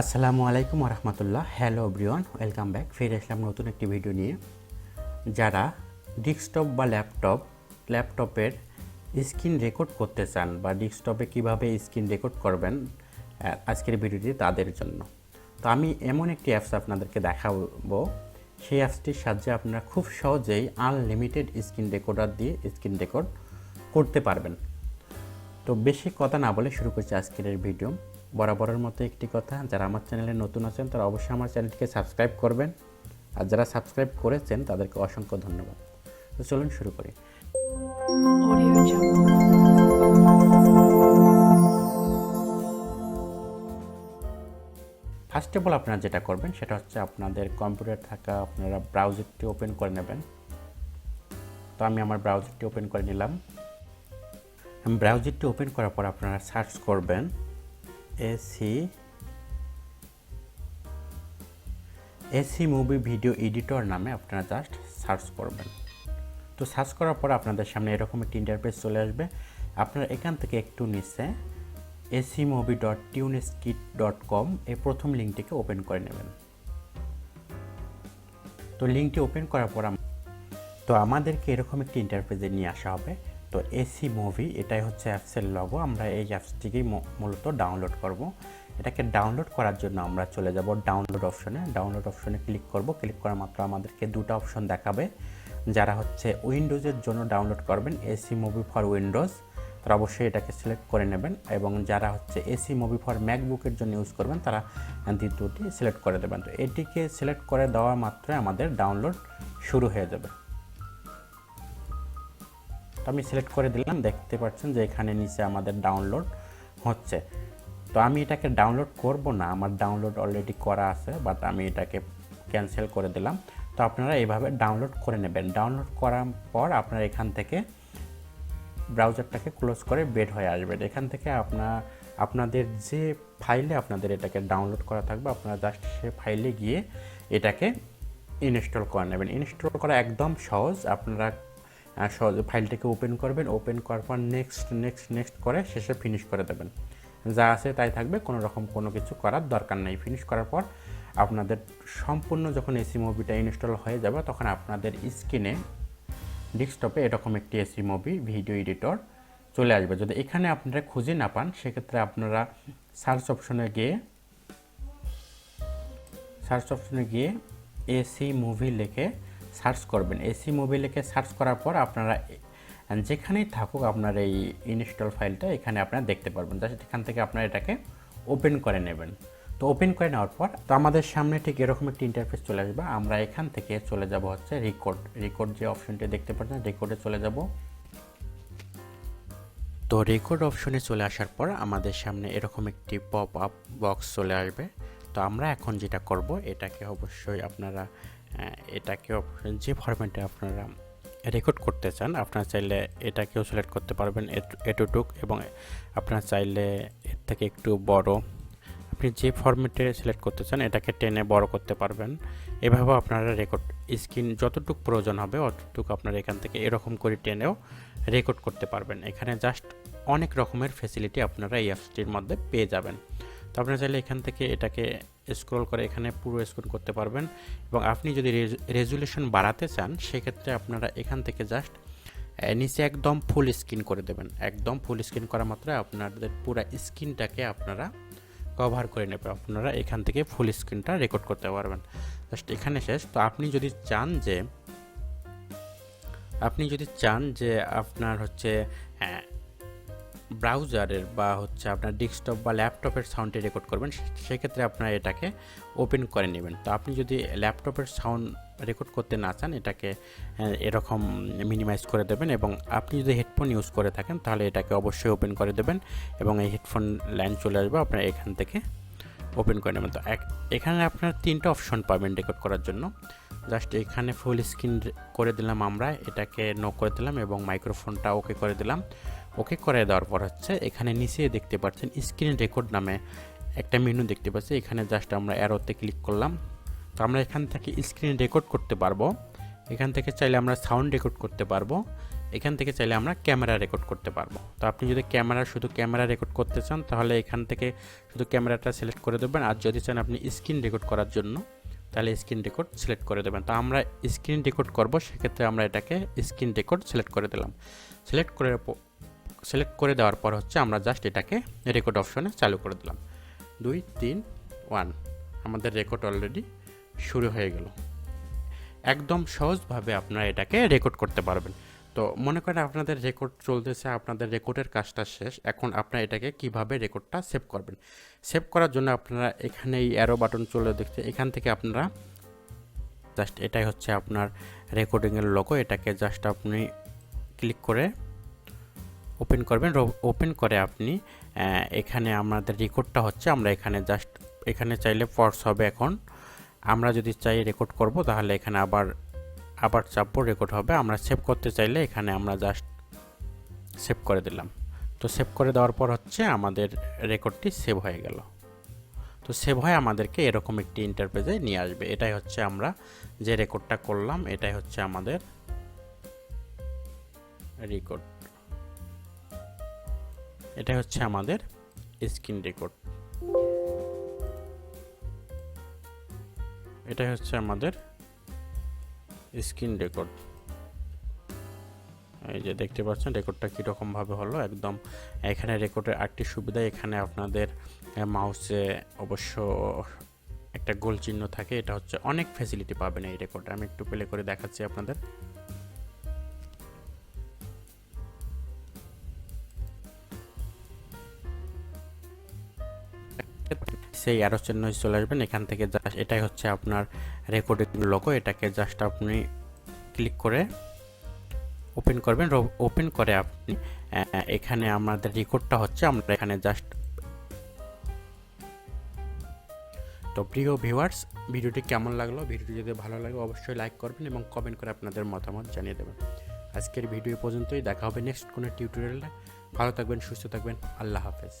আসসালামু আলাইকুম রহমতুল্লাহ। Hello everyone, welcome back. ফিরে আসলাম নতুন একটি ভিডিও নিয়ে। যারা ডেস্কটপ বা ল্যাপটপের স্ক্রিন রেকর্ড করতে চান বা ডেস্কটপে কীভাবে স্ক্রিন রেকর্ড করবেন আজকের ভিডিওটি তাদের জন্য। তো আমি এমন একটি অ্যাপস আপনাদেরকে দেখাবো, সেই অ্যাপসটির সাহায্যে আপনারা খুব সহজেই আনলিমিটেড স্ক্রিন রেকর্ডার দিয়ে স্ক্রিন রেকর্ড করতে পারবেন। তো বেশি কথা না বলে শুরু করছি আজকের এই ভিডিও। বরাবরের মতো একটি কথা, যারা আমার চ্যানেলে নতুন আছেন তারা অবশ্যই আমার চ্যানেলটিকে সাবস্ক্রাইব করবেন, আর যারা সাবস্ক্রাইব করেছেন তাদেরকে অসংখ্য ধন্যবাদ। তো চলুন শুরু করি। ফার্স্ট অফ অল আপনারা যেটা করবেন সেটা হচ্ছে আপনাদের কম্পিউটার থাকা আপনারা ব্রাউজারটি ওপেন করে নেবেন। তো আমি আমার ব্রাউজারটি ওপেন করে নিলাম। ব্রাউজারটি ওপেন করার পর আপনারা সার্চ করবেন এসি মুভি ভিডিও এডিটর নামে আপনারা জাস্ট সার্চ করবেন। তো সার্চ করার পর আপনাদের সামনে এরকম একটি ইন্টারফেস চলে আসবে। আপনারা এখান থেকে একটু নিচে acmovie.tuneskit.com এই প্রথম লিঙ্কটিকে ওপেন করে নেবেন। তো লিঙ্কটি ওপেন করার পর তো আমাদেরকে এরকম একটি ইন্টারফেসে নিয়ে আসা হবে। তো এসি মুভি এটাই হচ্ছে অ্যাপসের লগো। আমরা এই অ্যাপসটিকেই মূলত ডাউনলোড করব। এটাকে ডাউনলোড করার জন্য আমরা চলে যাব ডাউনলোড অপশনে ক্লিক করব। ক্লিক করা মাত্র আমাদেরকে দুটো অপশন দেখাবে। যারা হচ্ছে উইন্ডোজের জন্য ডাউনলোড করবেন এসি মুভি ফর উইন্ডোজ, তারা অবশ্যই এটাকে সিলেক্ট করে নেবেন, এবং যারা হচ্ছে এসি মুভি ফর ম্যাকবুকের জন্য ইউজ করবেন তারা দ্বিতীয়টি সিলেক্ট করে দেবেন। তো এটিকে সিলেক্ট করে দেওয়া মাত্রই আমাদের ডাউনলোড শুরু হয়ে যাবে। তো আমি সিলেক্ট করে দিলাম, দেখতে পাচ্ছেন যে এখানে নিচে আমাদের ডাউনলোড হচ্ছে। তো আমি এটাকে ডাউনলোড করব না, আমার ডাউনলোড অলরেডি করা আছে, বাট আমি এটাকে ক্যান্সেল করে দিলাম। তো আপনারা এইভাবে ডাউনলোড করে নেবেন। ডাউনলোড করার পর আপনারা এখান থেকে ব্রাউজারটাকে ক্লোজ করে বের হয়ে আসবেন। এখান থেকে আপনাদের যে ফাইলে আপনাদের এটাকে ডাউনলোড করা থাকবে আপনারা জাস্ট সে ফাইলে গিয়ে এটাকে ইনস্টল করে নেবেন। ইনস্টল করা একদম সহজ। আপনারা সহজে ফাইলটাকে ওপেন করবেন, ওপেন করার পর নেক্সট করে শেষে ফিনিশ করে দেবেন। যা আছে তাই থাকবে, কোনো রকম কোনো কিছু করার দরকার নেই। ফিনিশ করার পর আপনাদের সম্পূর্ণ যখন এসি মুভিটা ইনস্টল হয়ে যাবে তখন আপনাদের স্ক্রিনে ডেস্কটপে এরকম একটি এসি মুভি ভিডিও এডিটর চলে আসবে। যদি এখানে আপনারা খুঁজে না পান সেক্ষেত্রে আপনারা সার্চ অপশনে গিয়ে এসি মুভি লিখে সার্চ করবেন। এসি মুভি লিখে সার্চ করার পর আপনারা যেখানেই থাকুক আপনার এই ইনস্টল ফাইলটা এখানে আপনারা দেখতে পারবেন। জাস্ট এখান থেকে আপনারা এটাকে ওপেন করে নেবেন। তো ওপেন করে নেওয়ার পর তো আমাদের সামনে ঠিক এরকম একটি ইন্টারফেস চলে আসবে। আমরা এখান থেকে চলে যাব হচ্ছে রেকর্ড যে অপশনটি দেখতে পাচ্ছেন, রেকর্ডে চলে যাব। তো রেকর্ড অপশনে চলে আসার পর আমাদের সামনে এরকম একটি পপ আপ বক্স চলে আসবে। তো আমরা এখন যেটা করব এটাকে অবশ্যই আপনারা যে ফরম্যাটে আপনারা রেকর্ড করতে চান আপনারা চাইলে এটাকেও সিলেক্ট করতে পারবেন, এটুটুক, এবং আপনারা চাইলে এর থেকে একটু বড়, আপনি যে ফরম্যাটে সিলেক্ট করতে চান এটাকে টেনে বড় করতে পারবেন। এভাবে আপনারা রেকর্ড স্ক্রিন যতটুকু প্রয়োজন হবে অতটুকু আপনারা এখান থেকে এরকম করে টেনেও রেকর্ড করতে পারবেন। এখানে জাস্ট অনেক রকমের ফ্যাসিলিটি আপনারা এই অ্যাপসটির মধ্যে পেয়ে যাবেন। তো আপনারা চাইলে এখান থেকে এটাকে স্ক্রল করে এখানে পুরো স্ক্রল করতে পারবেন, এবং আপনি যদি রেজুলেশন বাড়াতে চান সেক্ষেত্রে আপনারা এখান থেকে জাস্ট নিচে একদম ফুল স্ক্রিন করে দেবেন। একদম ফুল স্ক্রিন করা মাত্র আপনাদের পুরো স্ক্রিনটাকে আপনারা কভার করে নেবে। আপনারা এখান থেকে ফুল স্ক্রিনটা রেকর্ড করতে পারবেন। জাস্ট এখানে শেষ। তো আপনি যদি চান যে আপনার হচ্ছে ব্রাউজারের বা হচ্ছে আপনার ডেস্কটপ বা ল্যাপটপের সাউন্ডে রেকর্ড করবেন সেক্ষেত্রে আপনারা এটাকে ওপেন করে নেবেন। তো আপনি যদি ল্যাপটপের সাউন্ড রেকর্ড করতে না চান এটাকে এরকম মিনিমাইজ করে দেবেন, এবং আপনি যদি হেডফোন ইউজ করে থাকেন তাহলে এটাকে অবশ্যই ওপেন করে দেবেন, এবং এই হেডফোন লাইন চলে আসবে, আপনারা এখান থেকে ওপেন করে নেবেন। তো এখানে আপনারা তিনটা অপশন পাবেন রেকর্ড করার জন্য। জাস্ট এখানে ফুল স্ক্রিন করে দিলাম, আমরা এটাকে নো করে দিলাম, এবং মাইক্রোফোনটা ওকে করে দিলাম। ওকে করে দেওয়ার পর হচ্ছে এখানে নিচে দেখতে পাচ্ছেন স্ক্রিন রেকর্ড নামে একটা মেনু দেখতে পাচ্ছি। এখানে জাস্ট আমরা অ্যারোতে ক্লিক করলাম। তো আমরা এখান থেকে স্ক্রিন রেকর্ড করতে পারবো। এখান থেকে চাইলে আমরা সাউন্ড রেকর্ড করতে পারবো, এখান থেকে চাইলে আমরা ক্যামেরা রেকর্ড করতে পারবো। তো আপনি যদি শুধু ক্যামেরা রেকর্ড করতে চান তাহলে এখান থেকে শুধু ক্যামেরাটা সিলেক্ট করে দেবেন, আর যদি চান আপনি স্ক্রিন রেকর্ড করার জন্য তাহলে স্ক্রিন রেকর্ড সিলেক্ট করে দেবেন। তো আমরা স্ক্রিন রেকর্ড করব, সেক্ষেত্রে আমরা এটাকে স্ক্রিন রেকর্ড সিলেক্ট করে দিলাম। সিলেক্ট করে দেওয়ার পর হচ্ছে আমরা জাস্ট এটাকে রেকর্ড অপশনে চালু করে দিলাম। 2 3 1 আমাদের রেকর্ড অলরেডি শুরু হয়ে গেল। একদম সহজভাবে আপনারা এটাকে রেকর্ড করতে পারবেন। তো মনে করেন আপনাদের রেকর্ড চলতেছে, আপনাদের রেকর্ডের কাজটা শেষ, এখন আপনারা এটাকে কিভাবে রেকর্ডটা সেভ করবেন। সেভ করার জন্য আপনারা এখানে এই অ্যারো বাটন চলে দেখতে, এখান থেকে আপনারা জাস্ট এটাই হচ্ছে আপনার রেকর্ডিংয়ের লোগো, এটাকে জাস্ট আপনি ক্লিক করে ওপেন করবেন। ওপেন করে আপনি এখানে আমাদের রেকর্ডটা হচ্ছে, আমরা এখানে চাইলে পজ হবে। এখন আমরা যদি চাই রেকর্ড করব তাহলে এখানে আবার চাপবো, রেকর্ড হবে। আমরা সেভ করতে চাইলে এখানে আমরা জাস্ট সেভ করে দিলাম। তো সেভ করে দেওয়ার পর হচ্ছে আমাদের রেকর্ডটি সেভ হয়ে গেল। তো সেভ হয়ে আমাদেরকে এরকম একটি ইন্টারফেসে নিয়ে আসবে। এটাই হচ্ছে আমরা যে রেকর্ডটা করলাম, এটাই হচ্ছে আমাদের রেকর্ড, এটাই হচ্ছে আমাদের স্ক্রিন রেকর্ড, এটাই হচ্ছে আমাদের স্ক্রিন রেকর্ড। এই যে দেখতে পাচ্ছেন রেকর্ডটা কীরকমভাবে হলো একদম। এখানে রেকর্ডের আরেকটি সুবিধা, এখানে আপনাদের মাউসে অবশ্য একটা গোল চিহ্ন থাকে, এটা হচ্ছে অনেক ফ্যাসিলিটি পাবেন এই রেকর্ডে। আমি একটু প্লে করে দেখাচ্ছি আপনাদের। সেই অ্যারো চিহ্ন চলে আসবেন, এখান থেকে জাস্ট এটাই হচ্ছে আপনার রেকর্ডিং লোগো, এটাকে জাস্ট আপনি ক্লিক করে ওপেন করবেন। ওপেন করে আপনি এখানে আমাদের রেকর্ডটা হচ্ছে, আমরা এখানে জাস্ট। তো প্রিয় ভিউয়ার্স, ভিডিওটি কেমন লাগলো? ভিডিওটি যদি ভালো লাগে অবশ্যই লাইক করবেন এবং কমেন্ট করে আপনাদের মতামত জানিয়ে দেবেন। আজকের ভিডিও পর্যন্তই, দেখা হবে নেক্সট কোনো টিউটোরিয়ালে। ভালো থাকবেন, সুস্থ থাকবেন, আল্লাহ হাফেজ।